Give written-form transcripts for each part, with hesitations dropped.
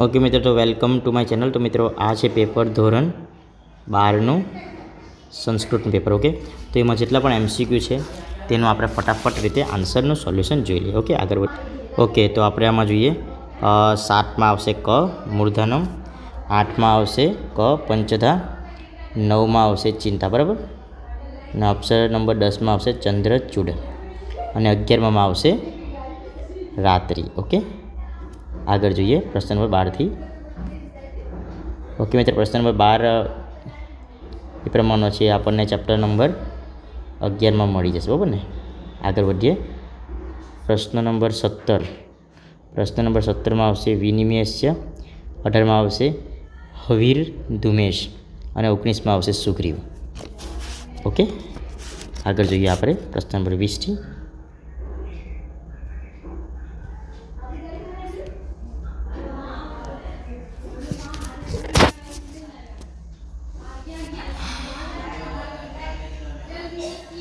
Okay મિત્રો, તો welcome to my channel. તો મિત્રો, આ છે પેપર ધોરણ 12નું સંસ્કૃતનું પેપર. ઓકે, તો એમાં જેટલા પણ MCQ છે તેનું આપણે ફટાફટ રીતે આન્સરનું સોલ્યુશન જોઈ લઈએ. ઓકે, આગળ ઓકે, તો આપણે આમાં જોઈએ 7માં આવશે ક મૂર્ધનમ, 8માં આવશે ક પંચધા, 9માં આવશે ચિંતા, બરાબર, અને અક્ષર નંબર 10માં આવશે ચંદ્રચૂડ, અને 11માં આવશે રાત્રિ. ઓકે, આગળ જોઈએ પ્રશ્ન નંબર 12થી. ઓકે મિત્રો, પ્રશ્ન નંબર 12 એ પ્રમાણનો છે, આપણને ચેપ્ટર નંબર 11માં મળી જશે, બરાબર ને. આગળ વધીએ. પ્રશ્ન નંબર 17. પ્રશ્ન નંબર 17માં આવશે વિનિમયસ્ય, 18માં આવશે હવીર ધુમેશ, અને 19માં આવશે સુગ્રીવ. ઓકે, આગળ જોઈએ આપણે પ્રશ્ન નંબર 20થી.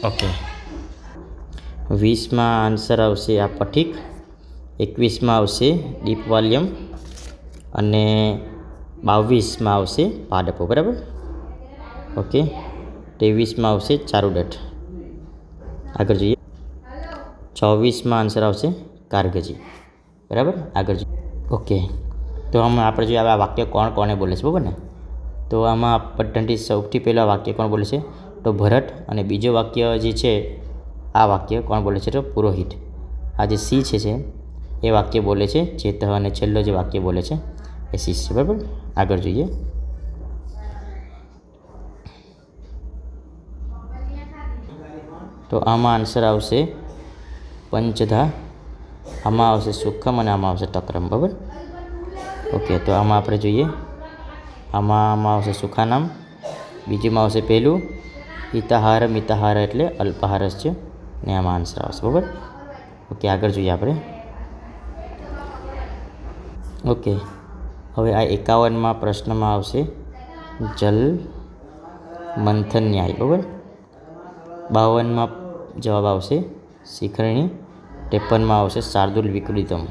ઓકે, 20માં આન્સર આવશે આ પઠિક, 21માં આવશે દીપવાલ્યમ, અને 22માં આવશે પાદપો, બરાબર. ઓકે, 23માં આવશે ચારુદત્ત. આગળ જોઈએ. 24માં આન્સર આવશે કારગજી, બરાબર. આગળ જોઈએ. ઓકે, તો આમાં આપણે જોઈએ આ વાક્ય કોણ કોને બોલે છે, બરાબર ને. તો આમાં પદ્ધતિ સૌથી પહેલાં વાક્ય કોણ બોલે છે, તો ભરત. અને બીજો વાક્ય જે છે આ વાક્ય કોણ બોલે છે, તો પુરોહિત. આ જે સી છે એ વાક્ય બોલે છે ચેતઃ, અને છેલ્લો જે વાક્ય બોલે છે એ શિષ્ય, બરાબર. આગળ જોઈએ. તો આમાં આન્સર આવશે પંચધા, આમાં આવશે સુખમ, અને આમાં આવશે તક્રમ, બરાબર. ઓકે, તો આમાં આપણે જોઈએ. આમાં આવશે સુખાનામ, બીજુમાં આવશે પહેલું હિતાહાર, મિતાહાર એટલે અલ્પાહાર છે, ને આમાં આન્સર આવશે, બરાબર. ઓકે, આગળ જોઈએ આપણે. ઓકે, હવે આ 51માં પ્રશ્નમાં આવશે જલ મંથન ન્યાય, બરાબર. 52માં જવાબ આવશે શિખરણી, 53માં આવશે શાર્દુલ વિક્રીતમ,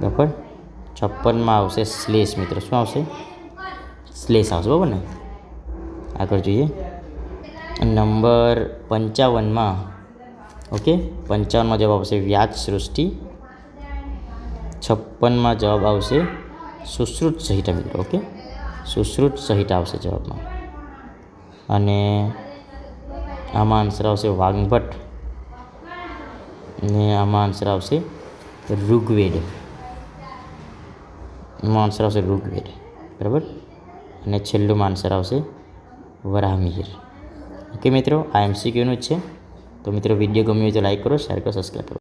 બરાબર. 56માં આવશે શ્લેષ. મિત્રો, શું આવશે? શ્લેષ આવશે, બરાબર ને. આગળ જોઈએ. નંબર 55માં, ઓકે, 55માં જવાબ આવશે વ્યાજ સૃષ્ટિ, 56માં જવાબ આવશે સુશ્રુત સંહિતા. મિત્રો, ઓકે, સુશ્રુત સંહિતા આવશે જવાબમાં. અને આમાં આન્સર આવશે વાગ્ભટ, અને આમાં આન્સર આવશે ઋગ્વેદ. એમાં આન્સર આવશે ઋગ્વેદ, બરાબર. અને છેલ્લું આન્સર આવશે વરાહમિહિર. ઓકે મિત્રો, આ MCQનું જ છે. તો મિત્રો, વિડીયો ગમ્યો હોય તો લાઈક કરો, શેર કરો, સબસ્ક્રાઈબ કરો.